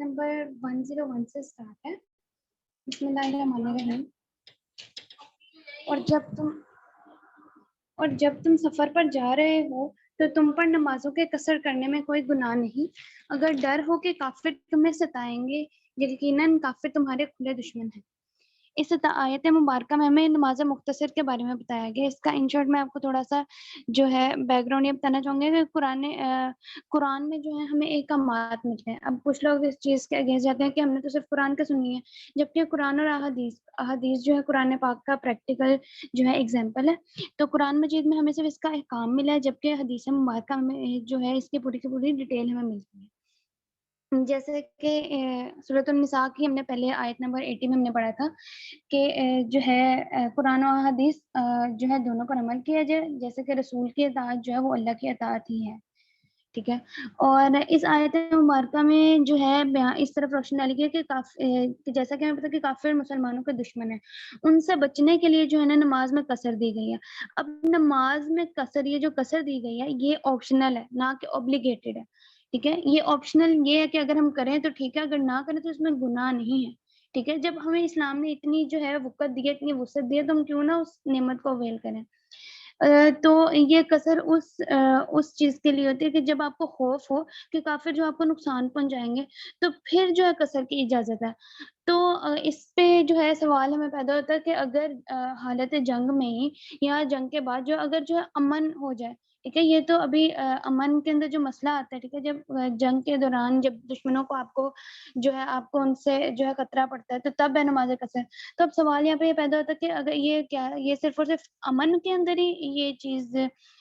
Number 101 سے start ہے. بسم اللہ الرحمن الرحیم. اور جب تم سفر پر جا رہے ہو تو تم پر نمازوں کے قصر کرنے میں کوئی گناہ نہیں، اگر ڈر ہو کہ کافر تمہیں ستائیں گے، یقیناً کافر تمہارے کھلے دشمن ہیں. اس آیت مبارکہ میں ہمیں نماز مختصر کے بارے میں بتایا گیا. اس کا ان شارٹ میں آپ کو تھوڑا سا جو ہے بیک گراؤنڈ یہ بتانا چاہوں گی کہ قرآن میں جو ہے ہمیں احکامات ملتے ہیں. اب کچھ لوگ اس چیز کے اگینسٹ جاتے ہیں کہ ہم نے تو صرف قرآن کا سنی ہے، جبکہ قرآن اور احادیث جو ہے قرآن پاک کا پریکٹیکل جو ہے اگزامپل ہے. تو قرآن مجید میں ہمیں صرف اس کا احکام ملا ہے، جبکہ حدیث مبارکہ میں جو ہے اس کی پوری کی پوری ڈیٹیل ہمیں ملتی ہے. جیسے کہ سورۃ النساء کی ہم نے پہلے آیت نمبر 80 میں ہم نے پڑھا تھا کہ جو ہے قرآن و حدیث جو ہے دونوں پر عمل کیا جائے، جیسے کہ رسول کی اطاعت جو ہے وہ اللہ کی اطاعت ہی ہے. ٹھیک ہے. اور اس آیت مبارکہ میں جو ہے اس طرف روشنی ڈالی گئی کہ جیسا کہ ہمیں پتہ کہ کافر مسلمانوں کے دشمن ہیں، ان سے بچنے کے لیے جو ہے نا نماز میں قصر دی گئی ہے. اب نماز میں قصر، یہ جو قصر دی گئی ہے یہ آپشنل ہے، نہ کہ اوبلیگیٹڈ ہے. ٹھیک ہے. یہ آپشنل یہ ہے کہ اگر ہم کریں تو ٹھیک ہے، اگر نہ کریں تو اس میں گناہ نہیں ہے. ٹھیک ہے. جب ہمیں اسلام نے اتنی جو ہے وقت دی ہے، اتنی وسعت دی ہے، تو ہم کیوں نہ اس نعمت کو اویل کریں. تو یہ قصر اس چیز کے لیے ہوتی ہے کہ جب آپ کو خوف ہو کہ کافر جو آپ کو نقصان پہنچائیں گے، تو پھر جو ہے قصر کی اجازت ہے. تو اس پہ جو ہے سوال ہمیں پیدا ہوتا ہے کہ اگر حالت جنگ میں ہی یا جنگ کے بعد اگر جو ہے امن ہو جائے. ٹھیک ہے. یہ تو ابھی امن کے اندر جو مسئلہ آتا ہے، ٹھیک ہے، جب جنگ کے دوران جب دشمنوں کو آپ کو جو ہے آپ کو ان سے جو ہے خطرہ پڑتا ہے، تو تب ہے نماز قصر. تو اب سوال یہاں پہ یہ پیدا ہوتا ہے کہ اگر یہ صرف اور صرف امن کے اندر ہی یہ چیز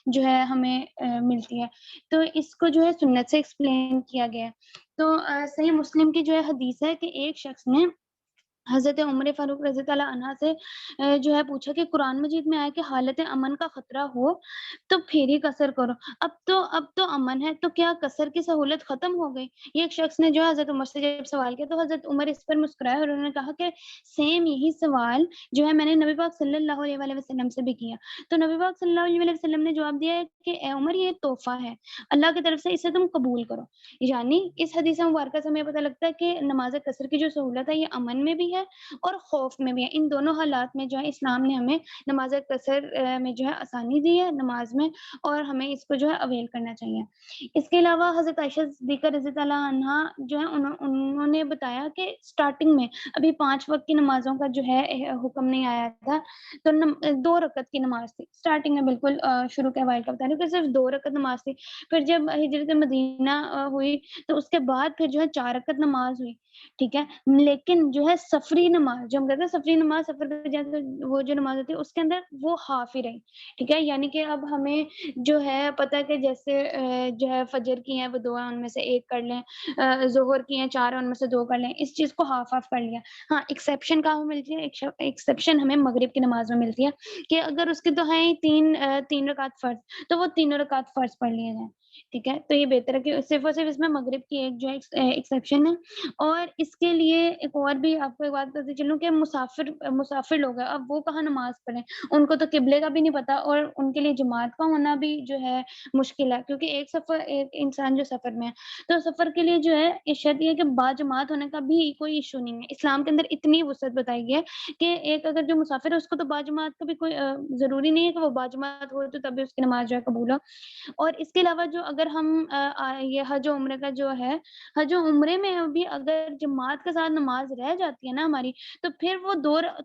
جو ہے ہمیں ملتی ہے، تو اس کو جو ہے سنت سے ایکسپلین کیا گیا ہے. تو صحیح مسلم کی جو ہے حدیث ہے کہ ایک شخص نے حضرت عمر فاروق رضی اللہ عنہ سے جو ہے پوچھا کہ قرآن مجید میں آیا کہ حالت امن کا خطرہ ہو تو پھر ہی قصر کرو. اب تو امن ہے، تو کیا قصر کی سہولت ختم ہو گئی؟ یہ ایک شخص نے جو ہے حضرت عمر سے جب سوال کیا تو حضرت عمر اس پر مسکرائے اور انہوں نے کہا کہ سیم یہی سوال جو ہے میں نے نبی پاک صلی اللہ علیہ وآلہ وسلم سے بھی کیا. تو نبی پاک صلی اللہ علیہ وآلہ وسلم نے جواب دیا ہے کہ اے عمر، یہ تحفہ ہے اللہ کی طرف سے، اسے تم قبول کرو. یعنی اس حدیث مبارکہ سے ہمیں پتہ لگتا ہے کہ نماز قصر کی جو سہولت ہے یہ امن میں بھی ہے اور خوف میں بھی ہے. ان دونوں حالات میں جو ہے اسلام نے ہمیں نماز قصر میں جو ہے آسانی دی ہے نماز میں، اور ہمیں اس کو جو ہے اویل کرنا چاہیے. اس کے علاوہ حضرت عائشہ صدیقہ رضی اللہ عنہا جو ہے انہوں نے بتایا کہ سٹارٹنگ میں ابھی 5 وقت کی نمازوں کا جو ہے حکم نہیں آیا تھا، تو 2 رکعت کی نماز تھی سٹارٹنگ میں، بالکل شروع کے اوائل کا بتا رہی ہوں کہ صرف 2 رکعت نماز تھی. پھر جب ہجرت مدینہ ہوئی تو اس کے بعد پھر جو ہے 4 رکعت نماز ہوئی. ٹھیک ہے. لیکن جو ہے سفری نماز، جو ہم کہتے ہیں سفری نماز، سفر پہ جاتے تو وہ جو نماز ہوتی ہے اس کے اندر وہ ہاف ہی رہی. ٹھیک ہے. یعنی کہ اب ہمیں جو ہے پتہ کہ جیسے جو ہے فجر کی ہیں وہ 2 ہیں، ان میں سے 1 کر لیں، ظہر کی ہیں 4 ہیں، ان میں سے 2 کر لیں. اس چیز کو ہاف کر لیا. ہاں، ایکسیپشن کہاں ملتی ہے؟ ایکسیپشن ہمیں مغرب کی نماز میں ملتی ہے کہ اگر اس کے تو ہیں 3 رکعت فرض، تو وہ 3 رکعت فرض پڑھ لیے جائیں. ٹھیک ہے. تو یہ بہتر ہے کہ صرف اور صرف اس میں مغرب کی ایک جو ایکسیپشن ہے. اور اس کے لیے ایک اور بھی آپ کو ایک بات بتاتی چلوں کہ مسافر لوگ ہیں، اب وہ کہاں نماز پڑھیں؟ ان کو تو قبلے کا بھی نہیں پتا، اور ان کے لیے جماعت کا ہونا بھی جو ہے مشکل ہے، کیونکہ ایک انسان جو سفر میں ہے، تو سفر کے لیے جو ہے شرط یہ ہے کہ با جماعت ہونے کا بھی کوئی ایشو نہیں ہے. اسلام کے اندر اتنی وسعت بتائی گئی ہے کہ ایک اگر جو مسافر ہے اس کو تو با جماعت کا بھی کوئی ضروری نہیں ہے کہ وہ با جماعت ہو تو تبھی اس کی نماز جو ہے قبول ہو. اور اس کے علاوہ جو اگر ہم یہ حج و عمرے کا جو ہے، حج و عمرے میں بھی اگر جماعت کے ساتھ نماز رہ جاتی ہے نا ہماری، تو پھر وہ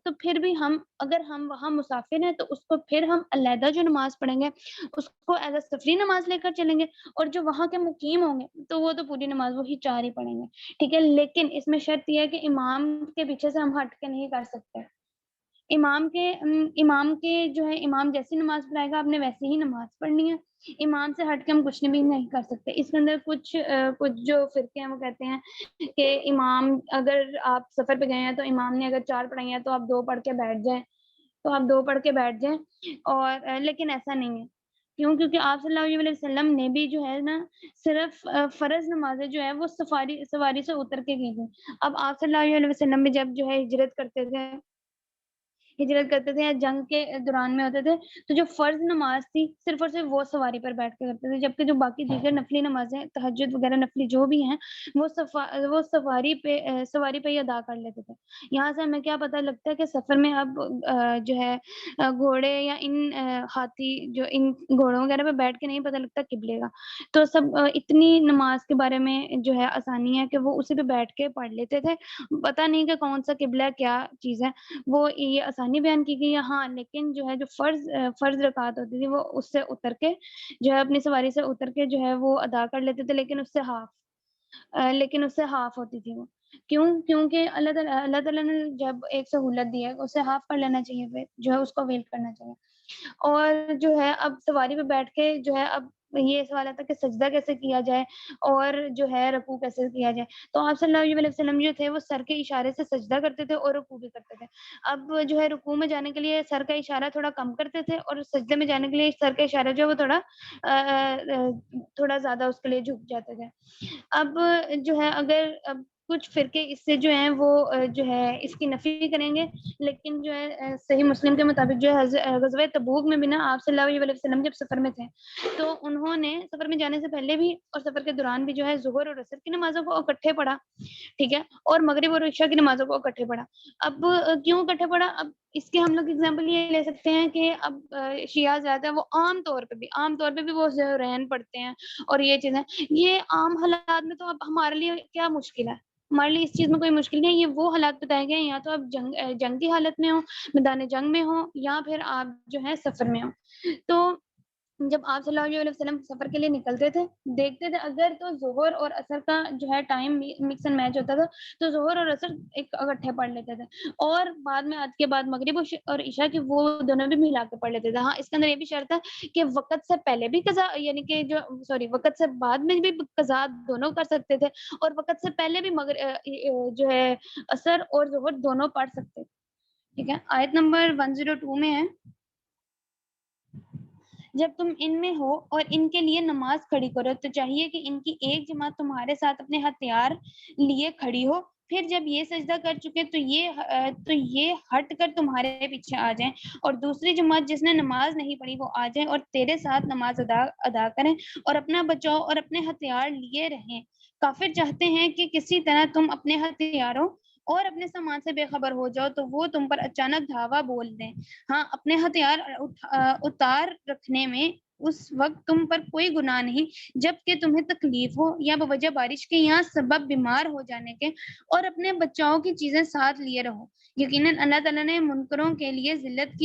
تو پھر بھی اگر ہم وہاں مسافر ہیں تو اس کو پھر ہم علیحدہ جو نماز پڑھیں گے اس کو ایز اے سفری نماز لے کر چلیں گے، اور جو وہاں کے مقیم ہوں گے تو وہ تو پوری نماز وہی 4 ہی پڑھیں گے. ٹھیک ہے. لیکن اس میں شرط یہ ہے کہ امام کے پیچھے سے ہم ہٹ کے نہیں کر سکتے. امام کے جو ہے امام جیسی نماز پڑھائے گا آپ نے ویسی ہی نماز پڑھنی ہے. امام سے ہٹ کے ہم کچھ بھی نہیں کر سکتے. اس کے اندر کچھ جو فرقے ہیں وہ کہتے ہیں کہ امام، اگر آپ سفر پہ گئے ہیں تو امام نے اگر 4 پڑھائی ہیں تو آپ 2 پڑھ کے بیٹھ جائیں، اور لیکن ایسا نہیں ہے. کیوں؟ کیونکہ آپ صلی اللہ علیہ وسلم نے بھی جو ہے نا صرف فرض نمازیں جو ہے وہ سواری سے اتر کے کی تھی. اب آپ صلی اللہ علیہ وسلم میں جب جو ہے ہجرت کرتے تھے ہجرت کرتے تھے یا جنگ کے دوران میں ہوتے تھے، تو جو فرض نماز تھی صرف اور صرف وہ سواری پر بیٹھ کے کرتے تھے، جبکہ جو باقی دیگر نفلی نمازیں تہجد وغیرہ نفلی جو بھی ہیں وہ سواری پہ ہی ادا کر لیتے تھے۔ یہاں سے ہمیں کیا پتہ لگتا ہے کہ سفر میں اب جو ہے گھوڑے یا ان ہاتھی جو ان گھوڑوں وغیرہ پہ بیٹھ کے نہیں پتہ لگتا قبلے کا، تو سب اتنی نماز کے بارے میں جو ہے آسانی ہے کہ وہ اسی پہ بیٹھ کے پڑھ لیتے تھے، پتہ نہیں کہ کون سا قبلہ کیا چیز ہے، وہ یہ آسانی بیان کی گئی ہے۔ ہاں لیکن جو ہے جو فرض رکعت ہوتی تھی وہ اس سے اتر کے جو ہے اپنی سواری سے اتر کے جو ہے وہ ادا کر لیتے تھے، لیکن اس سے ہاف ہوتی تھی وہ۔ کیونکہ اللہ تعالیٰ نے جب ایک سہولت دی ہے اسے ہاف کر لینا چاہیے، پھر جو ہے اس کو ویل کرنا چاہیے۔ اور جو ہے اب سواری پہ بیٹھ کے جو ہے اب یہ سوال آتا ہے کہ سجدہ کیسے کیا جائے اور جو ہے رکوع کیسے کیا جائے، تو آپ صلی اللہ علیہ وسلم جو تھے وہ سر کے اشارے سے سجدہ کرتے تھے اور رکوع بھی کرتے تھے۔ اب جو ہے رکوع میں جانے کے لیے سر کا اشارہ تھوڑا کم کرتے تھے اور سجدے میں جانے کے لیے سر کا اشارہ جو ہے وہ تھوڑا زیادہ اس کے لیے جھک جاتے تھے۔ اب جو ہے اگر اب کچھ فرقے اس سے جو ہیں وہ جو ہے اس کی نفی کریں گے، لیکن جو ہے صحیح مسلم کے مطابق جو ہے غزوہ تبوک میں بھی نا آپ صلی اللہ علیہ وسلم جب سفر میں تھے تو انہوں نے سفر میں جانے سے پہلے بھی اور سفر کے دوران بھی جو ہے ظہر اور عصر کی نمازوں کو اکٹھے پڑھا، ٹھیک ہے، اور مغرب اور عشاء کی نمازوں کو اکٹھے پڑھا۔ اب کیوں اکٹھے پڑھا؟ اب اس کے ہم لوگ اگزامپل یہ لے سکتے ہیں کہ اب شیعہ زیادہ ہے وہ عام طور پہ بھی وہ ظہرین پڑھتے ہیں اور یہ چیزیں، یہ عام حالات میں تو اب ہمارے لیے کیا مشکل ہے، ہمارے لیے اس چیز میں کوئی مشکل نہیں ہے۔ یہ وہ حالات بتائے گئے ہیں یا تو آپ جنگ کی حالت میں ہوں، میدان جنگ میں ہوں، یا پھر آپ جو ہے سفر میں ہوں۔ تو جب آپ صلی اللہ علیہ وسلم سفر کے لیے نکلتے تھے دیکھتے تھے اگر تو ظہر اور عصر کا جو ہے ٹائم مکس اینڈ میچ ہوتا تھا تو ظہر اور عصر ایک اکٹھے پڑھ لیتے تھے، اور بعد میں عد کے بعد مغرب اور عشاء کی وہ دونوں بھی ملا کے پڑھ لیتے تھے۔ ہاں اس کے اندر یہ بھی شرط ہے کہ وقت سے پہلے بھی قضا یعنی کہ وقت سے بعد میں بھی قضا دونوں کر سکتے تھے، اور وقت سے پہلے بھی جو ہے عصر اور ظہر دونوں پڑھ سکتے تھے، ٹھیک ہے۔ آیت نمبر 102 میں ہے، جب تم ان میں ہو اور ان کے لیے نماز کھڑی کرو تو چاہیے کہ ان کی ایک جماعت تمہارے ساتھ اپنے ہتھیار لیے کھڑی ہو، پھر جب یہ سجدہ کر چکے تو یہ ہٹ کر تمہارے پیچھے آ جائیں، اور دوسری جماعت جس نے نماز نہیں پڑھی وہ آ جائیں اور تیرے ساتھ نماز ادا کریں اور اپنا بچاؤ اور اپنے ہتھیار لیے رہیں۔ کافر چاہتے ہیں کہ کسی طرح تم اپنے ہتھیاروں اور اپنے سامان سے بے خبر ہو جاؤ تو وہ تم پر اچانک دھاوا بول دیں۔ ہاں اپنے ہتھیار اتار رکھنے میں اس وقت تم پر کوئی گناہ نہیں جب کہ تمہیں تکلیف ہو یا بوجہ بارش کے یا سبب بیمار ہو جانے کے، اور اپنے بچاؤ کی چیزیں ساتھ لیے رہو۔ یقیناً اللہ تعالیٰ نے منکروں کے لیے ذلت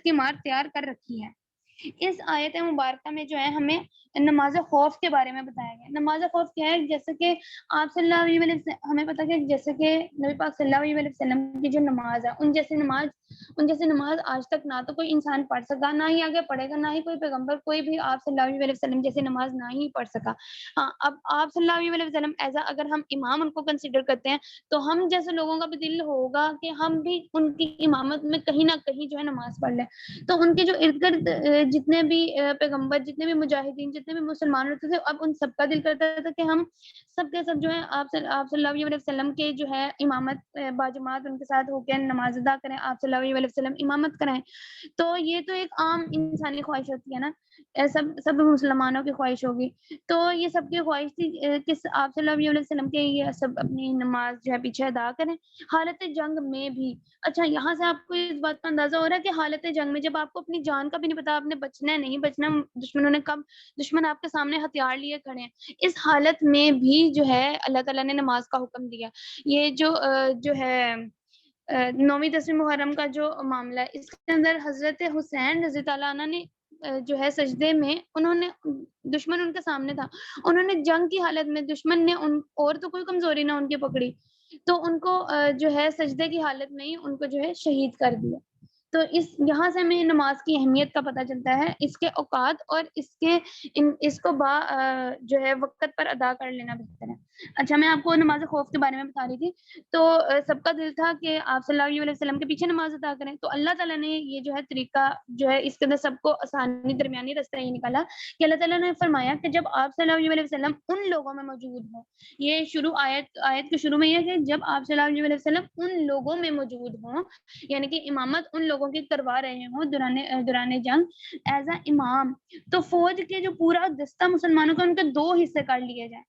کی مار تیار کر رکھی ہے۔ اس آیت مبارکہ میں جو ہے ہمیں نماز خوف کے بارے میں بتایا گیا۔ نماز خوف کیا ہے؟ جیسے کہ آپ صلی اللہ علیہ وسلم ہمیں پتہ کہ جیسے کہ نبی پاک صلی اللہ علیہ وسلم کی جو نماز ہے ان جیسی نماز آج تک نہ تو کوئی انسان پڑھ سکا، نہ ہی آگے پڑھے گا، نہ ہی کوئی پیغمبر کوئی بھی آپ صلی اللہ علیہ وسلم جیسی نماز نہ ہی پڑھ سکا۔ ہاں اب آپ صلی اللہ علیہ وسلم اگر ہم امام ان کو کنسیڈر کرتے ہیں تو ہم جیسے لوگوں کا بھی دل ہوگا کہ ہم بھی ان کی امامت میں کہیں نہ کہیں جو ہے نماز پڑھ لیں۔ تو ان کے جو ارد گرد جتنے بھی پیغمبر، جتنے بھی مجاہدین، جتنے بھی مسلمان ہوتے تھے، اب ان سب کا دل کرتا تھا کہ ہم سب کے سب جو ہے آپ صلی اللہ علیہ وسلم کے جو ہے امامت باجماعت ان کے ساتھ ہو کے نماز ادا کریں، آپ صلی اللہ علیہ وسلم امامت کریں۔ تو یہ تو ایک عام انسانی خواہش ہوتی ہے نا، سب مسلمانوں کی خواہش ہوگی، تو یہ سب کی خواہش تھی کہ آپ صلی اللہ علیہ وسلم کے یہ سب اپنی نماز جو ہے پیچھے ادا کریں حالت جنگ میں بھی۔ اچھا یہاں سے آپ کو اس بات کا اندازہ ہو رہا ہے کہ حالت جنگ میں جب آپ کو اپنی جان کا بھی نہیں پتا، آپ نے بچنا ہے نہیں بچنا، دشمن آپ کے سامنے ہتھیار لیے کھڑے ہیں، اس حالت میں بھی جو ہے اللہ تعالیٰ نے نماز کا حکم دیا۔ یہ جو ہے 9ویں 10ویں محرم کا جو معاملہ ہے اس کے اندر حضرت حسین رضی اللہ عنہ نے جو ہے سجدے میں انہوں نے، دشمن ان کے سامنے تھا، انہوں نے جنگ کی حالت میں دشمن نے اور تو کوئی کمزوری نہ ان کی پکڑی تو ان کو جو ہے سجدے کی حالت میں ہی ان کو جو ہے شہید کر دیا۔ تو یہاں سے ہمیں نماز کی اہمیت کا پتہ چلتا ہے، اس کے اوقات اور اس کو جو ہے وقت پر ادا کر لینا بہتر ہے۔ اچھا، میں آپ کو نماز خوف کے بارے میں بتا رہی تھی، تو سب کا دل تھا کہ آپ صلی اللہ علیہ وسلم کے پیچھے نماز ادا کریں، تو اللہ تعالیٰ نے یہ جو ہے طریقہ جو ہے اس کے اندر سب کو آسانی درمیانی راستہ یہ نکالا کہ اللہ تعالیٰ نے فرمایا کہ جب آپ صلی اللہ علیہ وسلم ان لوگوں میں موجود ہوں، یہ آیت کے شروع میں یہ ہے کہ جب آپ صلی اللہ علیہ وسلم ان لوگوں میں موجود ہوں، یعنی کہ امامت ان لوگوں کی کروا رہے ہوں دوران جنگ ایز اے امام، تو فوج کے جو پورا دستہ مسلمانوں کا ان کے 2 حصے کر لیے جائیں،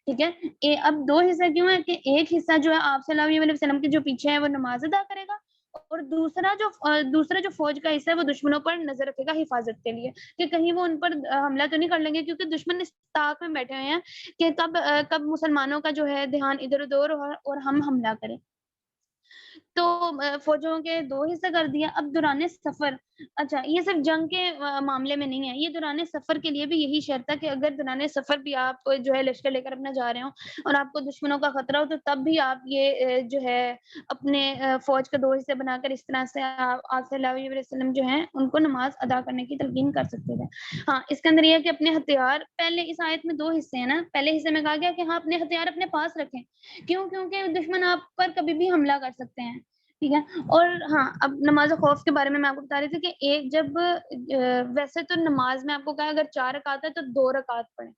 ٹھیک ہے۔ اب 2 حصے کیوں ہے کہ ایک حصہ جو ہے آپ صلی اللہ علیہ وسلم کے جو پیچھے ہے وہ نماز ادا کرے گا، اور دوسرا جو فوج کا حصہ ہے وہ دشمنوں پر نظر رکھے گا حفاظت کے لیے، کہ کہیں وہ ان پر حملہ تو نہیں کر لیں گے، کیونکہ دشمن اس طاق میں بیٹھے ہوئے ہیں کہ کب مسلمانوں کا جو ہے دھیان ادھر ادھر اور ہم حملہ کریں۔ تو فوجوں کے 2 حصے کر دیا۔ اب دوران سفر، اچھا یہ صرف جنگ کے معاملے میں نہیں ہے، یہ دوران سفر کے لیے بھی یہی شرط ہے کہ اگر دوران سفر بھی آپ جو ہے لشکر لے کر اپنا جا رہے ہوں اور آپ کو دشمنوں کا خطرہ ہو، تو تب بھی آپ یہ جو ہے اپنے فوج کے 2 حصے بنا کر اس طرح سے آپ صلی اللہ علیہ وسلم جو ہیں ان کو نماز ادا کرنے کی تلقین کر سکتے تھے۔ ہاں، اس کے اندر یہ ہے کہ اپنے ہتھیار، پہلے اس آیت میں 2 حصے ہیں نا، پہلے حصے میں کہا گیا کہ ہاں اپنے ہتھیار اپنے پاس رکھیں، کیونکہ دشمن آپ پر کبھی بھی حملہ کر سکتے ہیں، ٹھیک ہے۔ اور ہاں، اب نماز خوف کے بارے میں آپ کو بتا رہی تھی کہ ایک جب ویسے تو نماز میں آپ کو کہا اگر 4 رکعت ہے تو 2 رکعت پڑھیں،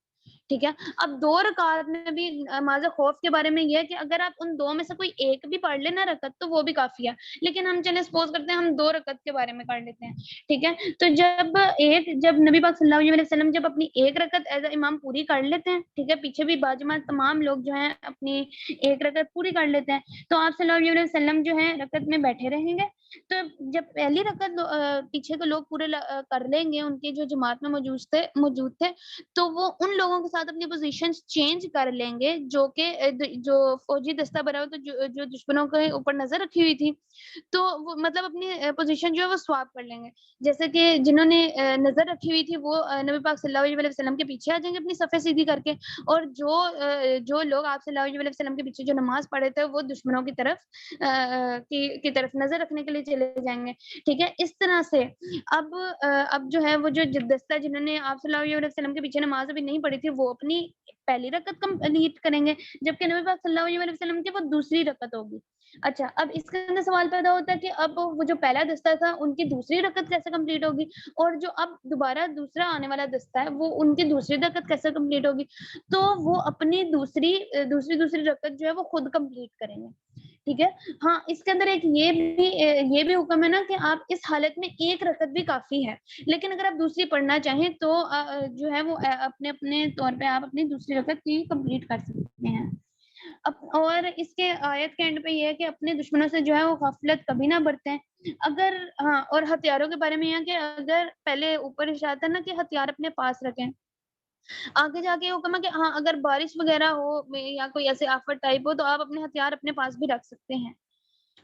ٹھیک ہے۔ اب 2 رکعت میں بھی نماز خوف کے بارے میں یہ ہے کہ اگر آپ ان 2 میں سے کوئی ایک بھی پڑھ لیں نا رکعت تو وہ بھی کافی ہے، لیکن ہم چلے سپوز کرتے ہیں ہم 2 رکعت کے بارے میں پڑھ لیتے ہیں، ٹھیک ہے۔ تو جب نبی پاک صلی اللہ علیہ وسلم جب اپنی ایک رکعت ایز اے امام پوری کر لیتے ہیں، ٹھیک ہے، پیچھے بھی باجماعت تمام لوگ جو ہیں اپنی ایک رکعت پوری کر لیتے ہیں، تو آپ صلی اللہ علیہ وسلم جو ہے رکعت میں بیٹھے رہیں گے۔ تو جب پہلی رکعت پیچھے کے لوگ پورے کر لیں گے، ان کی جو جماعت میں موجود تھے، تو وہ ان لوگوں کے ساتھ اپنی پوزیشن چینج کر لیں گے جو فوجی دستہ بنا ہوا تو جو دشمنوں کے اوپر نظر رکھی ہوئی تھی، تو وہ مطلب اپنی پوزیشن جو ہے وہ سواپ کر لیں گے، جیسے کہ جنہوں نے نظر رکھی ہوئی تھی وہ نبی پاک صلی اللہ علیہ وسلم کے پیچھے آ جائیں گے اپنی صفیں سیدھی کر کے، اور جو لوگ آپ صلی اللہ علیہ وسلم کے پیچھے جو نماز پڑھے تھے وہ دشمنوں کی طرف نظر رکھنے کے لیے چلے جائیں گے، ٹھیک ہے۔ اس طرح سے اب جو ہے وہ جو دستہ جنہوں نے آپ صلی اللہ علیہ وسلم کے پیچھے نماز ابھی نہیں پڑھی تھی وہ اپنی پہلی رکعت کمپلیٹ کریں گے، جبکہ نبی پاک صلی اللہ علیہ وسلم کی وہ دوسری رکعت ہوگی۔ اچھا، اب اس کے اندر سوال پیدا ہوتا ہے کہ اب وہ جو پہلا دستہ تھا ان کی دوسری رکعت کیسے کمپلیٹ ہوگی، اور جو اب دوبارہ دوسرا آنے والا دستہ ہے وہ ان کی دوسری رکعت کیسے کمپلیٹ ہوگی، تو وہ اپنی دوسری رکعت جو ہے وہ خود کمپلیٹ کریں گے، ٹھیک ہے۔ ہاں، اس کے اندر ایک یہ بھی حکم ہے نا کہ آپ اس حالت میں ایک رکعت بھی کافی ہے، لیکن اگر آپ دوسری پڑھنا چاہیں تو جو ہے وہ اپنے طور پہ آپ اپنی دوسری رکعت کی کمپلیٹ کر سکتے ہیں۔ اور اس کے آیت کے اینڈ پہ یہ ہے کہ اپنے دشمنوں سے جو ہے وہ غفلت کبھی نہ برتیں، ہاں، اور ہتھیاروں کے بارے میں یہ ہے کہ اگر پہلے اوپر اشارت ہے نا کہ ہتھیار اپنے پاس رکھیں، آگے جا کے حکم ہے کہ ہاں اگر بارش وغیرہ ہو یا کوئی ایسے آفت ٹائپ ہو تو آپ اپنے ہتھیار اپنے پاس بھی رکھ سکتے ہیں،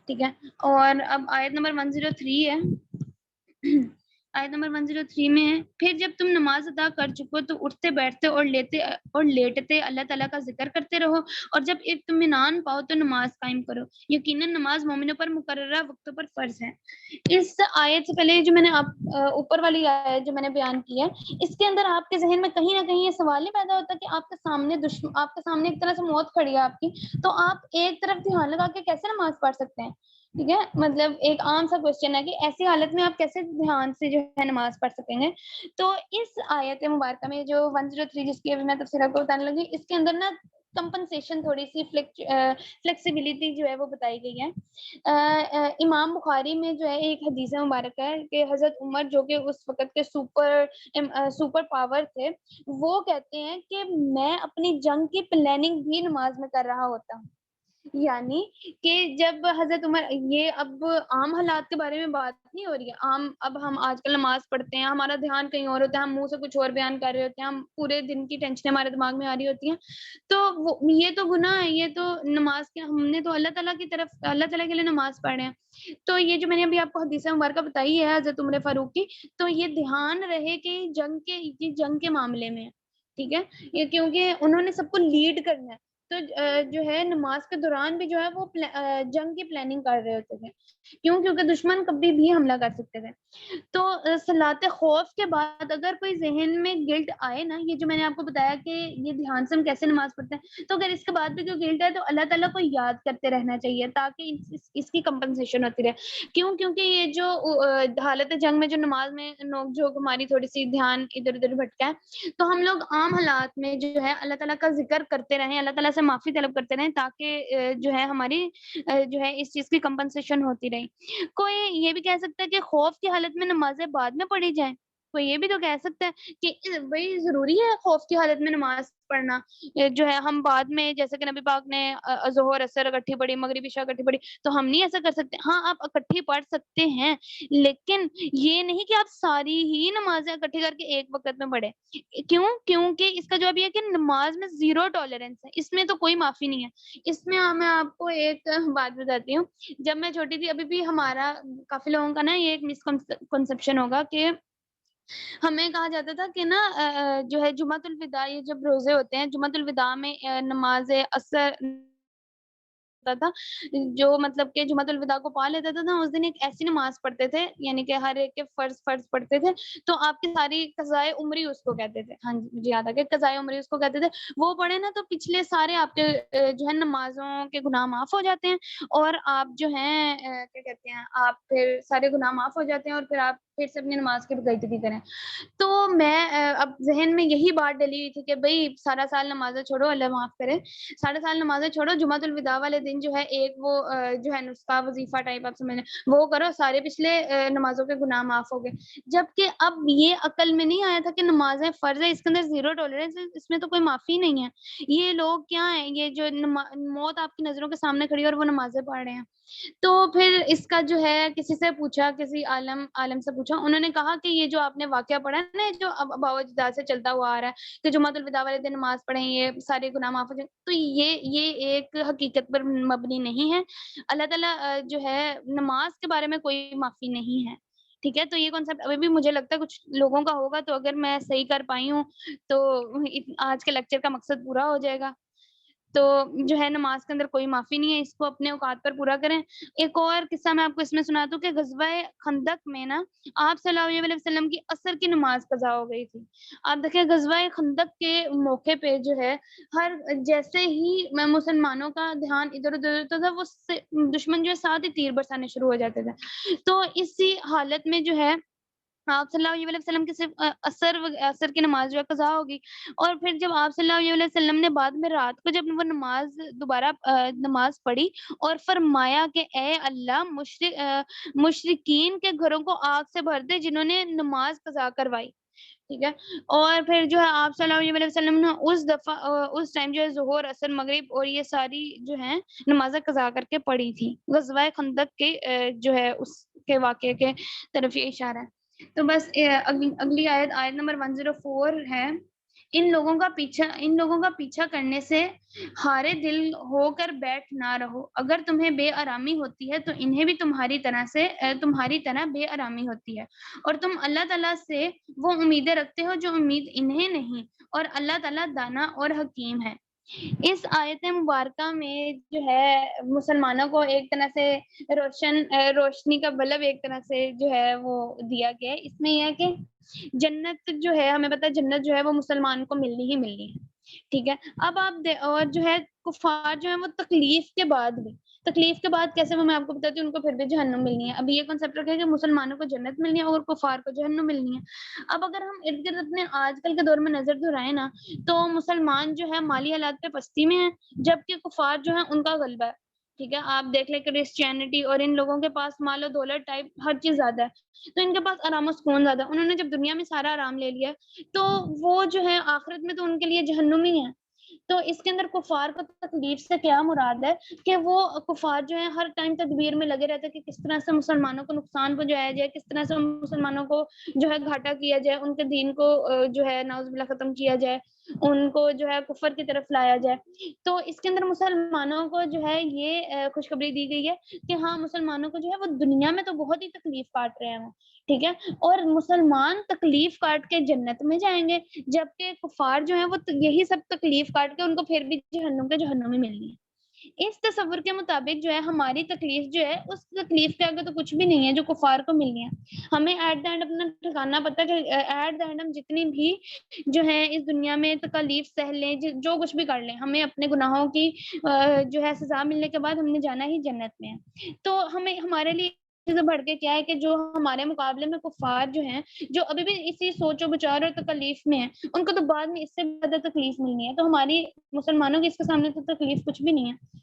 ٹھیک ہے۔ اور اب آیت نمبر 103 ہے، آیت نمبر 103 میں ہے، پھر جب تم نماز ادا کر چکو تو اٹھتے بیٹھتے اور لیٹتے اللہ تعالیٰ کا ذکر کرتے رہو، اور جب اطمینان پاؤ تو نماز قائم کرو، یقیناً نماز مومنوں پر مقررہ وقتوں پر فرض ہے۔ اس آیت سے پہلے جو میں نے اوپر والی آیت جو میں نے بیان کی ہے، اس کے اندر آپ کے ذہن میں کہیں نہ کہیں یہ سوال نہیں پیدا ہوتا کہ آپ کے سامنے ایک طرح سے موت کھڑی ہے آپ کی، تو آپ ایک طرف دھیان لگا کے کیسے نماز پڑھ سکتے ہیں، ٹھیک ہے۔ مطلب ایک عام سا کوشچن ہے کہ ایسی حالت میں آپ کیسے دھیان سے جو ہے نماز پڑھ سکیں گے۔ تو اس آیت مبارکہ میں جو 103 جس کی ابھی میں تفسیر کو بتانے لگی، اس کے اندر نا کمپنسیشن تھوڑی سی فلیکسیبلٹی جو ہے وہ بتائی گئی ہے۔ امام بخاری میں جو ہے ایک حدیث مبارکہ ہے کہ حضرت عمر جو کہ اس وقت کے سپر پاور تھے، وہ کہتے ہیں کہ میں اپنی جنگ کی پلاننگ بھی نماز میں کر رہا ہوتا ہوں، یعنی کہ جب حضرت عمر، یہ اب عام حالات کے بارے میں بات نہیں ہو رہی ہے، اب ہم آج کل نماز پڑھتے ہیں، ہمارا دھیان کہیں اور ہوتا ہے، ہم منہ سے کچھ اور بیان کر رہے ہوتے ہیں، ہم پورے دن کی ٹینشنیں ہمارے دماغ میں آ رہی ہوتی ہیں، تو یہ تو گناہ ہے، یہ تو نماز کے ہم نے تو اللہ تعالیٰ کے لیے نماز پڑھ رہے ہیں۔ تو یہ جو میں نے ابھی آپ کو حدیث مبارکہ بتائی ہے حضرت عمر فاروق کی، تو یہ دھیان رہے کہ جنگ کے معاملے میں، ٹھیک ہے، یہ کیونکہ انہوں نے سب کو لیڈ کرنا ہے، تو جو ہے نماز کے دوران بھی جو ہے وہ جنگ کی پلاننگ کر رہے ہوتے تھے. کیوں؟ کیونکہ دشمن کبھی بھی حملہ کر سکتے تھے. تو صلاۃ خوف کے بعد اگر کوئی ذہن میں گلٹ آئے نا، یہ جو میں نے آپ کو بتایا کہ یہ دھیان سے ہم کیسے نماز پڑھتے ہیں، تو اگر اس کے بعد بھی کوئی گلٹ ہے تو اللہ تعالیٰ کو یاد کرتے رہنا چاہیے تاکہ اس کی کمپنسیشن ہوتی رہے. کیوں؟ کیونکہ یہ جو حالت جنگ میں جو نماز میں نوک جھوک ہماری تھوڑی سی دھیان ادھر ادھر بھٹکا ہے، تو ہم لوگ عام حالات میں جو ہے اللہ تعالیٰ کا ذکر کرتے رہیں، اللہ تعالیٰ سے معافی طلب کرتے رہیں تاکہ جو ہے ہماری جو ہے اس چیز کی کمپنسیشن ہوتی رہی. کوئی یہ بھی کہہ سکتا ہے کہ خوف کی حالت میں نمازیں بعد میں پڑھی جائیں. کوئی یہ بھی تو کہہ سکتا ہے کہ بھائی ضروری ہے خوف کی حالت میں نماز پڑھنا، جو ہے ہم بعد میں جیسے کہ نبی پاک نے ظہر اثر اکٹھی پڑھی، مغرب عشاء اکٹھی پڑھی، تو ہم نہیں ایسا کر سکتے. ہاں آپ اکٹھی پڑھ سکتے ہیں، لیکن یہ نہیں کہ آپ ساری ہی نمازیں اکٹھی کر کے ایک وقت میں پڑھیں. کیوں؟ کیونکہ اس کا جواب یہ ہے کہ نماز میں زیرو ٹالرنس ہے، اس میں تو کوئی معافی نہیں ہے. اس میں میں آپ کو ایک بات بتاتی ہوں. جب میں چھوٹی تھی، ابھی بھی ہمارا کافی لوگوں کا نا یہ ایک مسکنسپشن ہوگا کہ ہمیں کہا جاتا تھا کہ نا جو ہے جمعۃ الوداع، یہ جب روزے ہوتے ہیں جمعۃ الوداع میں نماز اثر ہوتا تھا، جو مطلب کہ جمعۃ الوداع کو پا لیتا تھا نا، اس دن ایک ایسی نماز پڑھتے تھے، یعنی کہ ہر ایک کے فرض پڑھتے تھے، تو آپ کی ساری قضائے عمری اس کو کہتے تھے. ہاں جی، مجھے یاد آ گیا، قضائے عمری اس کو کہتے تھے. وہ پڑھے نا تو پچھلے سارے آپ کے جو ہے نمازوں کے گناہ معاف ہو جاتے ہیں، اور آپ جو ہیں کیا کہتے ہیں، آپ پھر سارے گناہ معاف ہو جاتے ہیں، اور پھر آپ پھر سے اپنی نماز کی باقاعدگی کریں. تو میں اب ذہن میں یہی بات ڈلی ہوئی تھی کہ بھئی سارا سال نمازیں چھوڑو، اللہ معاف کرے، سارا سال نمازیں چھوڑو، جمعۃ الوداع والے دن جو ہے ایک وہ جو ہے نسخہ وظیفہ ٹائپ آپ سمجھ لیں وہ کرو، سارے پچھلے نمازوں کے گناہ معاف ہو گئے. جبکہ اب یہ عقل میں نہیں آیا تھا کہ نمازیں فرض ہے، اس کے اندر زیرو ٹالرنس ہے، اس میں تو کوئی معافی نہیں ہے. یہ لوگ کیا ہیں، یہ جو موت آپ کی نظروں کے سامنے کھڑی ہے اور وہ نمازیں پڑھ رہے ہیں. تو پھر اس کا جو ہے کسی سے پوچھا، کسی عالم سے پوچھا، انہوں نے کہا کہ یہ جو آپ نے واقعہ پڑھا ہے نا، جو اب اباء و اجداد سے چلتا ہوا آ رہا ہے کہ جمعۃ الوداع والے دن نماز پڑھیں یہ سارے گناہ معاف ہو جائیں، تو یہ ایک حقیقت پر مبنی نہیں ہے. اللہ تعالیٰ جو ہے نماز کے بارے میں کوئی معافی نہیں ہے. ٹھیک ہے، تو یہ کانسیپٹ ابھی بھی مجھے لگتا ہے کچھ لوگوں کا ہوگا، تو اگر میں صحیح کر پائی ہوں تو آج کے لیکچر کا مقصد پورا ہو جائے گا. تو جو ہے نماز کے اندر کوئی معافی نہیں ہے، اس کو اپنے اوقات پر پورا کریں. ایک اور قصہ میں آپ کو اس میں سناتی ہوں کہ غزوہ خندق میں نا آپ صلی اللہ علیہ وسلم کی عصر کی نماز قضا ہو گئی تھی. آپ دیکھیں غزوہ خندق کے موقع پہ جو ہے ہر جیسے ہی مسلمانوں کا دھیان ادھر ادھر ہوتا تھا، وہ دشمن جو ہے ساتھ ہی تیر برسانے شروع ہو جاتے تھے. تو اسی حالت میں جو ہے آپ صلی اللہ علیہ وسلم کی صرف عصر کی نماز جو ہے قضا ہوگی. اور پھر جب آپ صلی اللہ علیہ وسلم نے بعد میں رات کو جب وہ نماز دوبارہ نماز پڑھی اور فرمایا کہ اے اللہ مشرکین کے گھروں کو آگ سے بھر دے جنہوں نے نماز قضا کروائی. ٹھیک ہے، اور پھر جو ہے آپ صلی اللہ علیہ وسلم نے اس دفعہ اس ٹائم جو ہے ظہر اثر مغرب اور یہ ساری جو ہیں نمازیں قضا کر کے پڑھی تھی. غزوہ خندق کے جو ہے اس کے واقعے کے طرف یہ اشارہ ہے. تو بس اگلی آیت نمبر 104 ہے. ان لوگوں کا پیچھا کرنے سے ہارے دل ہو کر بیٹھ نہ رہو. اگر تمہیں بے آرامی ہوتی ہے تو انہیں بھی تمہاری طرح بے آرامی ہوتی ہے، اور تم اللہ تعالیٰ سے وہ امیدیں رکھتے ہو جو امید انہیں نہیں، اور اللہ تعالیٰ دانا اور حکیم ہے. اس آیت مبارکہ میں جو ہے مسلمانوں کو ایک طرح سے روشنی کا بلب ایک طرح سے جو ہے وہ دیا گیا ہے. اس میں یہ ہے کہ جنت جو ہے ہمیں پتہ ہے جنت جو ہے وہ مسلمان کو ملنی ہی ملنی ہے. ٹھیک ہے، اب آپ اور جو ہے کفار جو ہے وہ تکلیف کے بعد کیسے، وہ میں آپ کو بتاتی ہوں، ان کو پھر بھی جہنم ملنی ہے. اب یہ کنسیپٹ رکھے کہ مسلمانوں کو جنت ملنی ہے اور کفار کو جہنم ملنی ہے. اب اگر ہم ارد گرد اپنے آج کل کے دور میں نظر دہرائیں نا، تو مسلمان جو ہے مالی حالات پہ پستی میں ہیں، جبکہ کفار جو ہیں ان کا غلبہ ہے. ٹھیک ہے، آپ دیکھ لیں کرسچینٹی اور ان لوگوں کے پاس مال و دولت ٹائپ ہر چیز زیادہ ہے، تو ان کے پاس آرام و سکون زیادہ ہے. انہوں نے جب دنیا میں سارا آرام لے لیا تو وہ جو ہے آخرت میں تو ان کے لیے جہنم ہی ہے. تو اس کے اندر کفار کو تکلیف سے کیا مراد ہے کہ وہ کفار جو ہے ہر ٹائم تدبیر میں لگے رہتے ہیں کہ کس طرح سے مسلمانوں کو نقصان پہنچایا جائے، کس طرح سے مسلمانوں کو جو ہے گھاٹا کیا جائے، ان کے دین کو جو ہے نعوذ باللہ ختم کیا جائے. ان کو جو ہے کفر کی طرف لایا جائے. تو اس کے اندر مسلمانوں کو جو ہے یہ خوشخبری دی گئی ہے کہ ہاں مسلمانوں کو جو ہے وہ دنیا میں تو بہت ہی تکلیف کاٹ رہے ہیں وہ، ٹھیک ہے، اور مسلمان تکلیف کاٹ کے جنت میں جائیں گے، جبکہ کفار جو ہیں وہ یہی سب تکلیف کاٹ کے ان کو پھر بھی جہنم میں ملنی ہے. اس تصور کے مطابق جو ہے ہماری تکلیف جو ہے اس تکلیف کے آگے تو کچھ بھی نہیں ہے جو کفار کو ملنی ہے. ہمیں ایٹ دا اینڈ اپنا ٹھکانا پتہ ہے کہ ایٹ دا اینڈ ہم جتنی بھی جو ہے اس دنیا میں تکلیف سہ لیں، جو کچھ بھی کر لیں، ہمیں اپنے گناہوں کی جو ہے سزا ملنے کے بعد ہم نے جانا ہی جنت میں ہے. تو ہمیں ہمارے لیے چیزیں بڑھ کے کیا ہے کہ جو ہمارے مقابلے میں کفار جو ہیں، جو ابھی بھی اسی سوچ و بچار اور تکلیف میں ہیں، ان کو تو بعد میں اس سے زیادہ تکلیف ملنی ہے. تو ہماری مسلمانوں کی اس کے سامنے تو تکلیف کچھ بھی نہیں ہے.